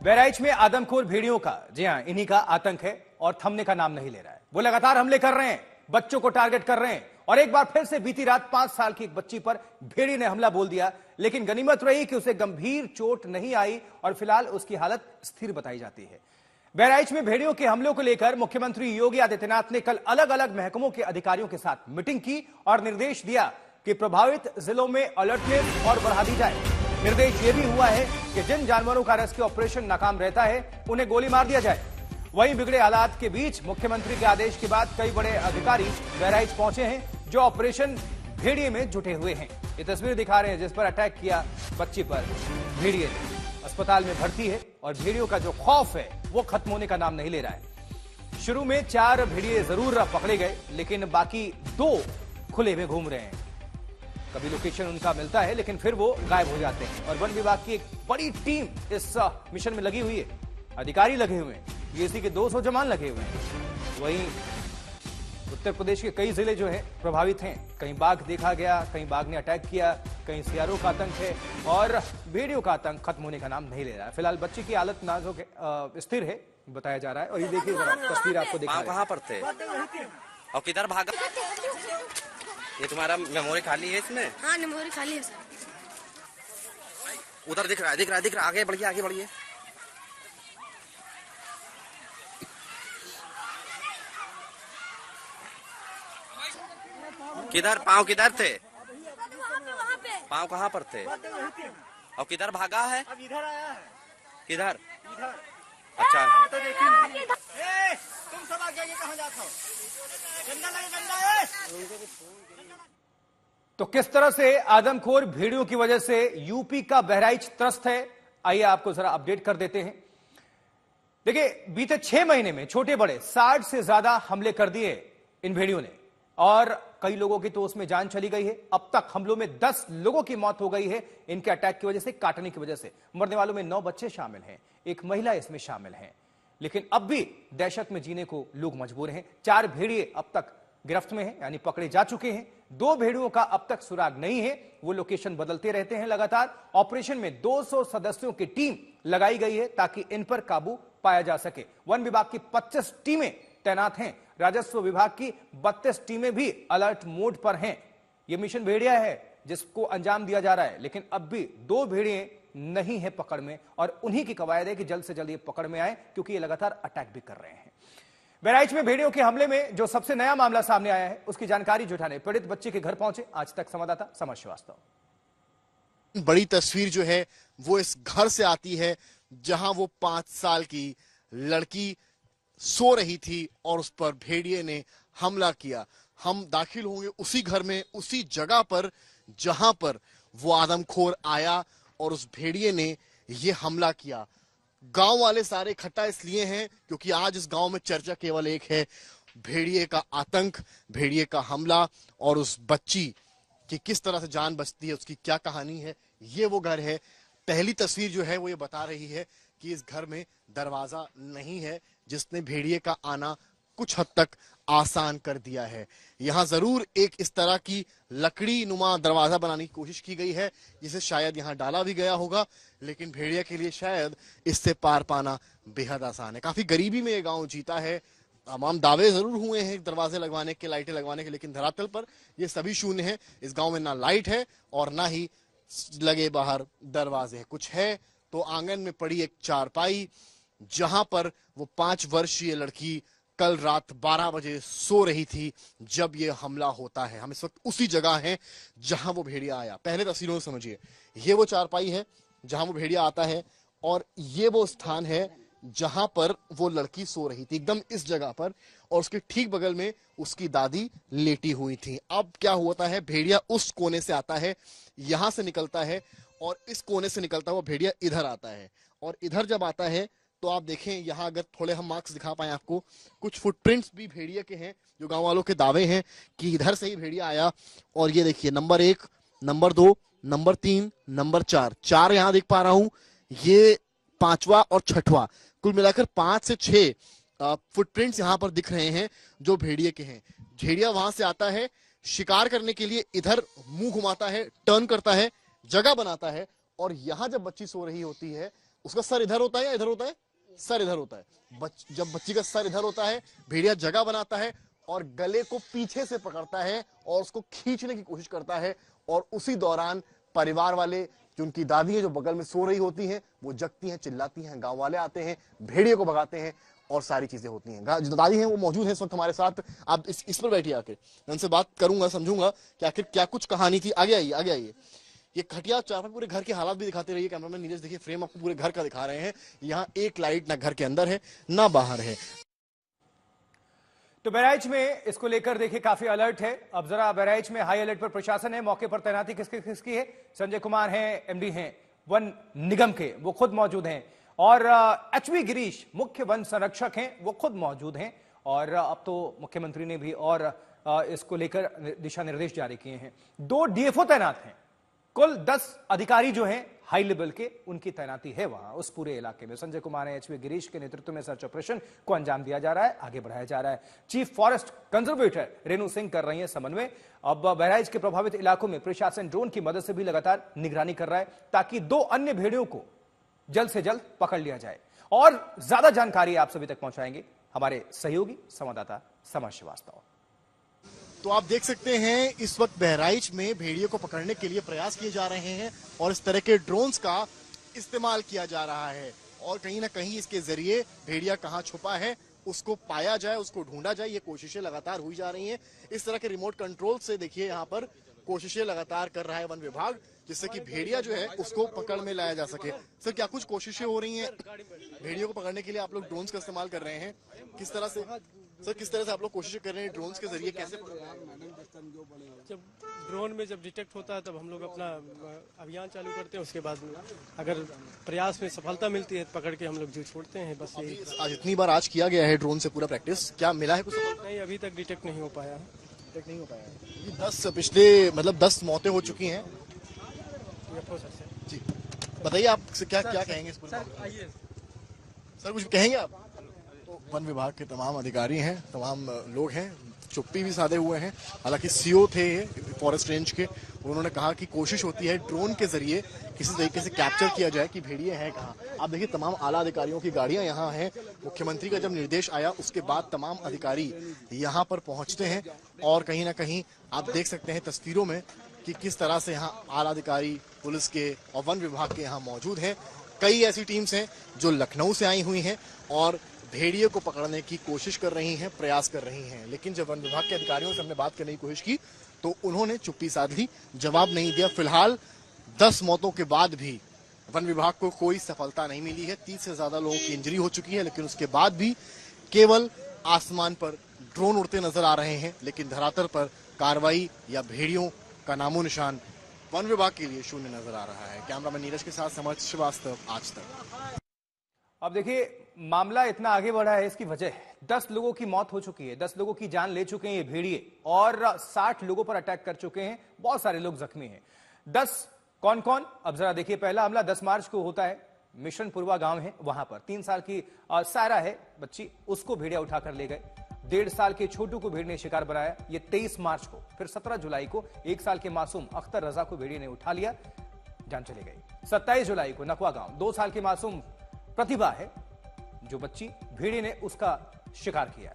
बहराइच में आदमखोर भेड़ियों का, जी हां, इन्हीं का आतंक है और थमने का नाम नहीं ले रहा है। वो लगातार हमले कर रहे हैं, बच्चों को टारगेट कर रहे हैं और एक बार फिर से बीती रात 5 साल की एक बच्ची पर भेड़ी ने हमला बोल दिया, लेकिन गनीमत रही कि उसे गंभीर चोट नहीं आई और फिलहाल उसकी हालत स्थिर बताई जाती है। बहराइच में भेड़ियों के हमलों को लेकर मुख्यमंत्री योगी आदित्यनाथ ने कल अलग अलग महकमों के अधिकारियों के साथ मीटिंग की और निर्देश दिया कि प्रभावित जिलों में अलर्टनेस और बढ़ा दी जाए। निर्देश यह भी हुआ है कि जिन जानवरों का रेस्क्यू ऑपरेशन नाकाम रहता है उन्हें गोली मार दिया जाए। वहीं बिगड़े हालात के बीच मुख्यमंत्री के आदेश के बाद कई बड़े अधिकारी बहराइच पहुंचे हैं जो ऑपरेशन भेड़िए में जुटे हुए हैं। ये तस्वीर दिखा रहे हैं जिस पर अटैक किया बच्ची पर भेड़िए ने। अस्पताल में भर्ती है और भेड़ियों का जो खौफ है वो खत्म होने का नाम नहीं ले रहा है। शुरू में 4 भेड़िए जरूर पकड़े गए, लेकिन बाकी 2 खुले में घूम रहे हैं। कभी लोकेशन उनका मिलता है लेकिन फिर वो गायब हो जाते हैं और वन विभाग की एक बड़ी टीम इस मिशन में लगी हुई है। अधिकारी लगे हुए हैं, पीएसी के 200 जवान लगे हुए हैं। वहीं उत्तर प्रदेश के कई जिले जो है प्रभावित हैं। कहीं बाघ देखा गया, कहीं बाघ ने अटैक किया, कहीं सियारों का आतंक है और भेड़ियों का आतंक खत्म होने का नाम नहीं ले रहा है। फिलहाल बच्ची की हालत नाजुक है, स्थिर है बताया जा रहा है। और ये देखिए जरा तस्वीर आपको दिखा, कहां पर थे और किधर भागा? ये तुम्हारा मेमोरी खाली है इसमें? हाँ, मेमोरी खाली है सर। उधर दिख रहा है, आगे बढ़िए। किधर पाँव किधर थे? पाँव कहाँ पर थे और किधर भागा है? अब इधर आया है। किधर? इधर। अच्छा, तो देखिए तुम सब आगे कहाँ जाते हो? गंदा लगे गंदा। तो किस तरह से आदमखोर भेड़ियों की वजह से यूपी का बहराइच त्रस्त है, आइए आपको जरा अपडेट कर देते हैं। देखिए, बीते 6 महीने में छोटे बड़े 60 से ज्यादा हमले कर दिए इन भेड़ियों ने और कई लोगों की तो उसमें जान चली गई है। अब तक हमलों में 10 लोगों की मौत हो गई है इनके अटैक की वजह से, काटने की वजह से। मरने वालों में 9 बच्चे शामिल हैं, एक महिला इसमें शामिल है। लेकिन अब भी दहशत में जीने को लोग मजबूर हैं। 4 भेड़िए अब तक गिरफ्त में हैं, यानी पकड़े जा चुके हैं। 2 भेड़ियों का अब तक सुराग नहीं है, वो लोकेशन बदलते रहते हैं लगातार। ऑपरेशन में 200 सदस्यों की टीम लगाई गई है ताकि इन पर काबू पाया जा सके। वन विभाग की 25 टीमें तैनात हैं, राजस्व विभाग की 32 टीमें भी अलर्ट मोड पर हैं। यह मिशन भेड़िया है जिसको अंजाम दिया जा रहा है, लेकिन अब भी 2 भेड़िए नहीं है पकड़ में और उन्हीं की कवायद है कि जल्द से जल्द ये पकड़ में आए, क्योंकि ये लगातार अटैक भी कर रहे हैं। बहराइच में भेड़ियों के हमले में जो सबसे नया मामला सामने आया है उसकी जानकारी जुटाने पीड़ित बच्चे के घर पहुंचे आज तक संवाददाता समर श्रीवास्तव। बड़ी तस्वीर जो है वो इस घर से आती है जहां वो 5 साल की लड़की सो रही थी और उस पर भेड़िए ने हमला किया। हम दाखिल होंगे उसी घर में, उसी जगह पर जहां पर वो आदमखोर आया और उस भेड़िए ने ये हमला किया। गांव वाले सारे इकट्ठा इसलिए हैं क्योंकि आज इस गांव में चर्चा केवल एक है, भेड़िए का आतंक, भेड़िए का हमला और उस बच्ची की किस तरह से जान बचती है, उसकी क्या कहानी है। ये वो घर है। पहली तस्वीर जो है वो ये बता रही है कि इस घर में दरवाजा नहीं है, जिसने भेड़िए का आना कुछ हद तक आसान कर दिया है। यहाँ जरूर एक इस तरह की लकड़ी नुमा दरवाजा बनाने की कोशिश की गई है, जिसे शायद यहाँ डाला भी गया होगा, लेकिन भेड़िया के लिए शायद इससे पार पाना बेहद आसान है। काफी गरीबी में ये गांव जीता है। तमाम दावे जरूर हुए हैं दरवाजे लगवाने के, लाइटें लगवाने के, लेकिन धरातल पर ये सभी शून्य है। इस गांव में ना लाइट है और ना ही लगे बाहर दरवाजे है। कुछ है तो आंगन में पड़ी एक चारपाई, जहां पर वो 5 वर्षीय लड़की कल रात 12 बजे सो रही थी जब ये हमला होता है। हम इस वक्त उसी जगह हैं जहां वो भेड़िया आया। पहले तस्वीरों से समझिए, ये वो चारपाई है जहां वो भेड़िया आता है और ये वो स्थान है जहां पर वो लड़की सो रही थी, एकदम इस जगह पर, और उसके ठीक बगल में उसकी दादी लेटी हुई थी। अब क्या होता है, भेड़िया उस कोने से आता है, यहां से निकलता है और इस कोने से निकलता हुआ भेड़िया इधर आता है। और इधर जब आता है तो आप देखें यहाँ, अगर थोड़े हम मार्क्स दिखा पाए आपको, कुछ फुटप्रिंट्स भी भेड़िए के हैं, जो गांव वालों के दावे हैं कि इधर से ही भेड़िया आया। और ये देखिए, नंबर 1, नंबर 2, नंबर 3, नंबर 4 यहाँ देख पा रहा हूं, ये 5वां और 6वां, कुल मिलाकर 5 से 6 फुटप्रिंट्स यहाँ पर दिख रहे हैं जो भेड़िए के हैं। भेड़िया वहां से आता है, शिकार करने के लिए इधर मुंह घुमाता है, टर्न करता है, जगह बनाता है, और यहां जब बच्ची सो रही होती है उसका सर इधर होता है या इधर होता है? सर इधर होता है। जब बच्ची का सर इधर होता है, भेड़िया जगह बनाता है और गले को पीछे से पकड़ता है और उसको खींचने की कोशिश करता है, और उसी दौरान परिवार वाले, जो उनकी दादी है जो बगल में सो रही होती हैं, वो जगती हैं, चिल्लाती हैं, गांव वाले आते हैं, भेड़िए को भगाते हैं और सारी चीजें होती हैं। जो दादी हैं वो मौजूद हैं इस वक्त हमारे साथ। आप इस पर बैठिए, आके मैं उनसे बात करूंगा, समझूंगा कि आखिर क्या कुछ कहानी थी। आगे आइए, आगे आइए। ये खटिया चारपाई पूरे घर के हालात भी दिखाते रहिए कैमरामैन नीरज। देखिए फ्रेम आपको पूरे घर का दिखा रहे हैं। यहाँ एक लाइट ना घर के अंदर है ना बाहर है। तो बहराइच में इसको लेकर देखिए काफी अलर्ट है। अब जरा बहराइच में हाई अलर्ट पर प्रशासन है। मौके पर तैनाती किसकी है? संजय कुमार हैं, एमडी हैं वन निगम के, वो खुद मौजूद हैं, और एचवी गिरीश मुख्य वन संरक्षक हैं, वो खुद मौजूद हैं। और अब तो मुख्यमंत्री ने भी और इसको लेकर दिशा निर्देश जारी किए हैं। 2 डीएफओ तैनात हैं। कुल 10 अधिकारी जो हैं हाई लेवल के, उनकी तैनाती है वहां उस पूरे इलाके में। संजय कुमार है, एचवी गिरीश के नेतृत्व में सर्च ऑपरेशन को अंजाम दिया जा रहा है, आगे बढ़ाया जा रहा है। Chief forest conservator Renu Singh कर रही है समन्वय। अब बहराइच के प्रभावित इलाकों में प्रशासन ड्रोन की मदद से भी लगातार निगरानी कर रहा है, ताकि 2 अन्य भेड़ियों को जल्द से जल्द पकड़ लिया जाए। और ज्यादा जानकारी आप सभी तक पहुंचाएंगे हमारे सहयोगी संवाददाता समर श्रीवास्तव। तो आप देख सकते हैं इस वक्त बहराइच में भेड़ियों को पकड़ने के लिए प्रयास किए जा रहे हैं और इस तरह के ड्रोन्स का इस्तेमाल किया जा रहा है, और कहीं ना कहीं इसके जरिए भेड़िया कहां छुपा है उसको पाया जाए, उसको ढूंढा जाए, ये कोशिशें लगातार हुई जा रही हैं। इस तरह के रिमोट कंट्रोल से देखिए यहाँ पर कोशिशें लगातार कर रहा है वन विभाग, जिससे कि भेड़िया जो है उसको पकड़ में लाया जा सके। सर, क्या कुछ कोशिशें हो रही हैं भेड़ियों को पकड़ने के लिए? आप लोग ड्रोन्स का इस्तेमाल कर रहे हैं, किस तरह से सर, किस तरह से आप लोग कोशिशें कर रहे हैं ड्रोन्स के जरिए? कैसे जब ड्रोन में जब डिटेक्ट होता है तब हम लोग अपना अभियान चालू करते हैं। उसके बाद अगर प्रयास में सफलता मिलती है पकड़ के हम लोग जो छोड़ते हैं, बस यही। आज इतनी बार आज किया गया है ड्रोन से पूरा प्रैक्टिस, क्या मिला है कुछ? नहीं, अभी तक डिटेक्ट नहीं हो पाया। 10 पिछले मतलब 10 मौतें हो चुकी हैं। जी बताइए, आप क्या कहेंगे इस पर? आइए सर, कुछ कहेंगे आप? तो वन विभाग के तमाम अधिकारी हैं, तमाम लोग हैं, चुप्पी भी साधे हुए हैं। हालांकि सीओ थे फॉरेस्ट रेंज के, उन्होंने कहा कि कोशिश होती है ड्रोन के जरिए किसी तरीके से कैप्चर किया जाए कि भेड़िए हैं कहाँ। आप देखिए तमाम आला अधिकारियों की गाड़ियां यहाँ हैं। मुख्यमंत्री का जब निर्देश आया उसके बाद तमाम अधिकारी यहाँ पर पहुंचते हैं, और कहीं ना कहीं आप देख सकते हैं तस्वीरों में कि किस तरह से यहाँ आला अधिकारी पुलिस के और वन विभाग के यहाँ मौजूद हैं। कई ऐसी टीम्स हैं जो लखनऊ से आई हुई हैं और भेड़िए को पकड़ने की कोशिश कर रही हैं, प्रयास कर रही हैं। लेकिन जब वन विभाग के अधिकारियों से हमने बात करने की कोशिश की तो उन्होंने चुप्पी साध ली, जवाब नहीं दिया। फिलहाल 10 मौतों के बाद भी वन विभाग को कोई सफलता नहीं मिली है। 30 से ज्यादा लोगों की इंजरी हो चुकी है, लेकिन उसके बाद भी केवल आसमान पर ड्रोन उड़ते नजर आ रहे हैं, लेकिन धरातल पर कार्रवाई या भेड़ियों का नामो निशान वन विभाग के लिए शून्य नजर आ रहा है। कैमरामैन नीरज के साथ समर श्रीवास्तव, आज तक। अब देखिए मामला इतना आगे बढ़ा है, इसकी वजह 10 लोगों की मौत हो चुकी है, 10 लोगों की जान ले चुके हैं ये भेड़िए, और 60 लोगों पर अटैक कर चुके हैं, बहुत सारे लोग जख्मी हैं। 10 कौन कौन? अब जरा देखिए, पहला हमला 10 मार्च को होता है, मिशनपुरवा गांव है, वहां पर 3 साल की सारा है बच्ची, उसको भेड़िया उठाकर ले गए। 1.5 साल के छोटू को भेड़ ने शिकार बनाया, ये 23 मार्च को। फिर 17 जुलाई को 1 साल के मासूम अख्तर रजा को भेड़िए ने उठा लिया, जान चली गई। 27 जुलाई को नकवा गांव 2 साल की मासूम प्रतिभा है जो बच्ची, भेड़िए ने उसका शिकार किया।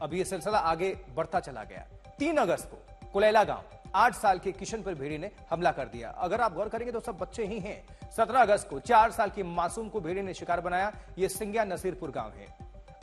अब यह सिलसिला आगे बढ़ता चला गया। 3 अगस्त को कुलैला गांव 8 साल के किशन पर भेड़िए ने हमला कर दिया। अगर आप गौर करेंगे तो सब बच्चे ही हैं। 17 अगस्त को 4 साल की मासूम को भेड़िए ने शिकार बनाया, यह सिंगिया नसीरपुर गांव है।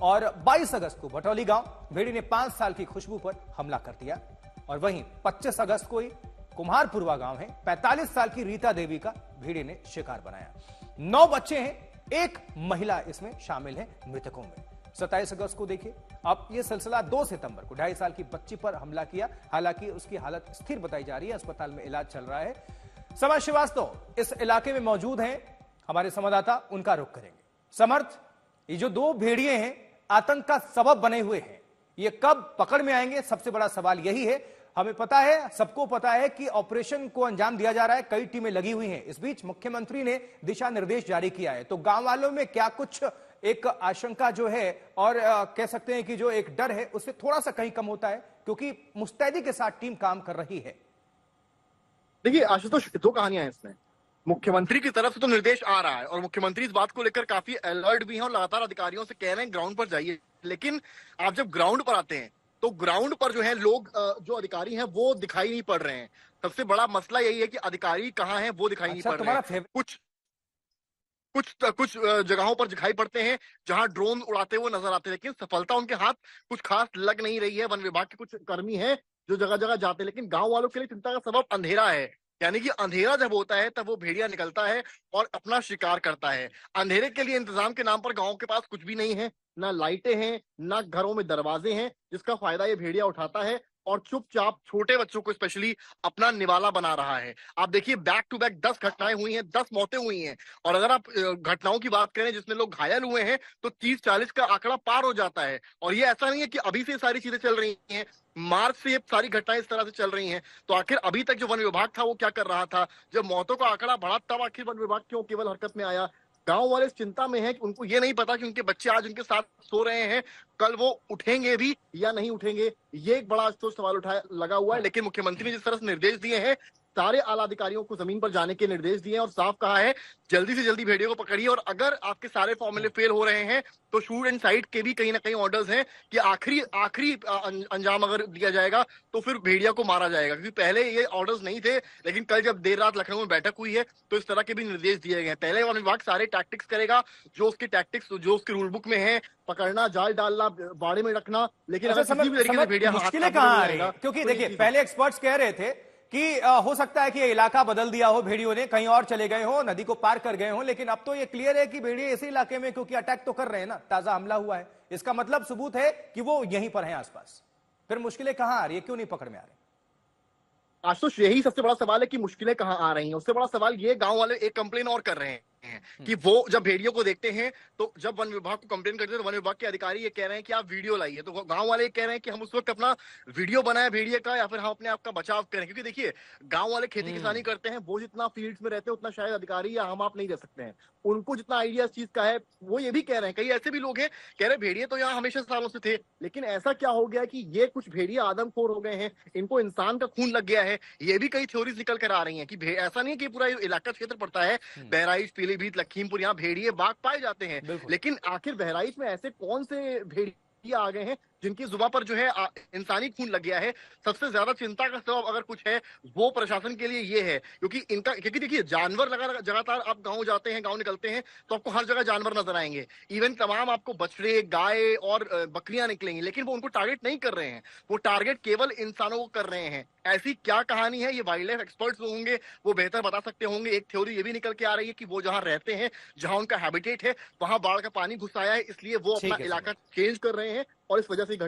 और 22 अगस्त को भटौली गांव भेड़िए ने 5 साल की खुशबू पर हमला कर दिया। और वहीं 25 अगस्त को ही कुम्हारपुरवा गांव है, 45 साल की रीता देवी का भेड़िए ने शिकार बनाया। 9 बच्चे हैं, 1 महिला इसमें शामिल है मृतकों में। 27 अगस्त को देखिए, अब यह सिलसिला 2 सितंबर को 2.5 साल की बच्ची पर हमला किया, हालांकि उसकी हालत स्थिर बताई जा रही है, अस्पताल में इलाज चल रहा है। समर श्रीवास्तव इस इलाके में मौजूद हैं, हमारे संवाददाता, उनका रुख करेंगे। समर्थ, ये जो 2 भेड़िए हैं आतंक का सबब बने हुए हैं, ये कब पकड़ में आएंगे? सबसे बड़ा सवाल यही है। हमें पता है, सबको पता है कि ऑपरेशन को अंजाम दिया जा रहा है, कई टीमें लगी हुई हैं। इस बीच मुख्यमंत्री ने दिशा निर्देश जारी किया है, तो गांव वालों में क्या कुछ एक आशंका जो है और कह सकते हैं कि जो एक डर है उससे थोड़ा सा कहीं कम होता है, क्योंकि मुस्तैदी के साथ टीम काम कर रही है। देखिए आशुतोष, 2 कहानियां हैं इसमें। मुख्यमंत्री की तरफ से तो निर्देश आ रहा है और मुख्यमंत्री इस बात को लेकर काफी अलर्ट भी हैं और लगातार अधिकारियों से कह रहे हैं ग्राउंड पर जाइए। लेकिन आप जब ग्राउंड पर आते हैं तो ग्राउंड पर जो है लोग जो अधिकारी हैं वो दिखाई नहीं पड़ रहे हैं। सबसे बड़ा मसला यही है कि अधिकारी कहाँ हैं वो दिखाई नहीं पड़ रहे हैं। कुछ जगहों पर दिखाई पड़ते हैं जहां ड्रोन उड़ाते हुए नजर आते हैं, लेकिन सफलता उनके हाथ कुछ खास लग नहीं रही है। वन विभाग के कुछ कर्मी हैं जो जगह जगह जाते हैं, लेकिन गांव वालों के लिए चिंता का सबब अंधेरा है। यानी कि अंधेरा जब होता है तब वो भेड़िया निकलता है और अपना शिकार करता है। अंधेरे के लिए इंतजाम के नाम पर गांव के पास कुछ भी नहीं है, ना लाइटें हैं, ना घरों में दरवाजे हैं, जिसका फायदा ये भेड़िया उठाता है और चुपचाप छोटे बच्चों को स्पेशली अपना निवाला बना रहा है। आप देखिए बैक टू बैक 10 घटनाएं हुई हैं, 10 मौतें हुई हैं। और अगर आप घटनाओं की बात करें जिसमें लोग घायल हुए हैं तो 30-40 का आंकड़ा पार हो जाता है। और ये ऐसा नहीं है कि अभी से ये सारी चीजें चल रही हैं, मार्च से ये सारी घटनाएं इस तरह से चल रही हैं। तो आखिर अभी तक जो वन विभाग था वो क्या कर रहा था? जब मौतों का आंकड़ा बढ़ा तब आखिर वन विभाग क्यों केवल हरकत में आया? गांव वाले इस चिंता में हैं कि उनको ये नहीं पता कि उनके बच्चे आज उनके साथ सो रहे हैं, कल वो उठेंगे भी या नहीं उठेंगे। ये एक बड़ा तो सवाल उठाया लगा हुआ है। लेकिन मुख्यमंत्री ने जिस तरह से निर्देश दिए हैं, सारे आला अधिकारियों को जमीन पर जाने के निर्देश दिए हैं और साफ कहा है जल्दी से जल्दी भेड़ियों को पकड़िए। और अगर आपके सारे फॉर्मूले फेल हो रहे हैं तो शूट एंड साइट के भी कहीं ना कहीं ऑर्डर्स हैं कि आखिरी अंजाम अगर दिया जाएगा तो फिर भेड़िया को मारा जाएगा। क्योंकि पहले ये ऑर्डर्स नहीं थे, लेकिन कल जब देर रात लखनऊ में बैठक हुई है तो इस तरह के भी निर्देश दिए गए हैं। पहले वन विभाग सारे टैक्टिक्स करेगा जो उसके रूल बुक में है, पकड़ना, जाल डालना, बाड़े में रखना। लेकिन अगर किसी भी तरीके से भेड़िया मुश्किलें कहां आ रही है? क्योंकि देखिए पहले एक्सपर्ट्स कह रहे थे कि हो सकता है कि ये इलाका बदल दिया हो, भेड़ियों ने कहीं और चले गए हो, नदी को पार कर गए हो। लेकिन अब तो ये क्लियर है कि भेड़िए इसी इलाके में, क्योंकि अटैक तो कर रहे हैं ना, ताजा हमला हुआ है, इसका मतलब सबूत है कि वो यहीं पर हैं आसपास। फिर मुश्किलें कहां आ रही है, क्यों नहीं पकड़ में आ रहे? आज तो यही सबसे बड़ा सवाल है कि मुश्किलें कहां आ रही हैं। उससे बड़ा सवाल ये गांव वाले एक कंप्लेन और कर रहे हैं कि वो जब भेड़ियों को देखते हैं तो जब वन विभाग को कंप्लेन करते हैं तो वन विभाग के अधिकारी ये कह रहे हैं कि आप वीडियो लाइए। तो गांव वाले कह रहे हैं कि हम उस वक्त अपना वीडियो बनाए भेड़िए का या फिर हम अपने आप का बचाव करें। क्योंकि देखिए गांव वाले खेती किसानी करते हैं, वो जितना फील्ड्स में रहते हैं उतना शायद अधिकारी या हम आप नहीं रह सकते हैं। उनको जितना आइडिया इस चीज का है वो ये भी कह रहे हैं। कई ऐसे भी लोग हैं कह रहे भेड़िए तो यहाँ हमेशा सालों से थे, लेकिन ऐसा क्या हो गया कि ये कुछ भेड़िए आदमखोर हो गए हैं, इनको इंसान का खून लग गया है। ये भी कई थ्योरीज निकल कर आ रही हैं कि ऐसा नहीं है कि पूरा इलाका क्षेत्र पड़ता है, बहराइच, पीलीभीत, लखीमपुर, यहाँ भेड़िए बाघ पाए जाते हैं। लेकिन आखिर बहराइच में ऐसे कौन से भेड़िए आ गए हैं जिनकी जुबान पर जो है इंसानी खून लग गया है? सबसे ज्यादा चिंता का सबब अगर कुछ है वो प्रशासन के लिए ये है, क्योंकि देखिए जानवर लगातार आप गांव जाते हैं, गांव निकलते हैं तो आपको हर जगह जानवर नजर आएंगे। इवन तमाम आपको बछड़े, गाय और बकरियां निकलेंगी, लेकिन वो उनको टारगेट नहीं कर रहे हैं, वो टारगेट केवल इंसानों को कर रहे हैं। ऐसी क्या कहानी है, ये वाइल्ड लाइफ एक्सपर्ट्स होंगे वो बेहतर बता सकते होंगे। एक थ्योरी ये भी निकल के आ रही है कि वो जहां रहते हैं, जहां उनका हैबिटेट है, वहां बाढ़ का पानी घुस आया है, इसलिए वो अपना इलाका चेंज कर रहे हैं और इस वजह से घटना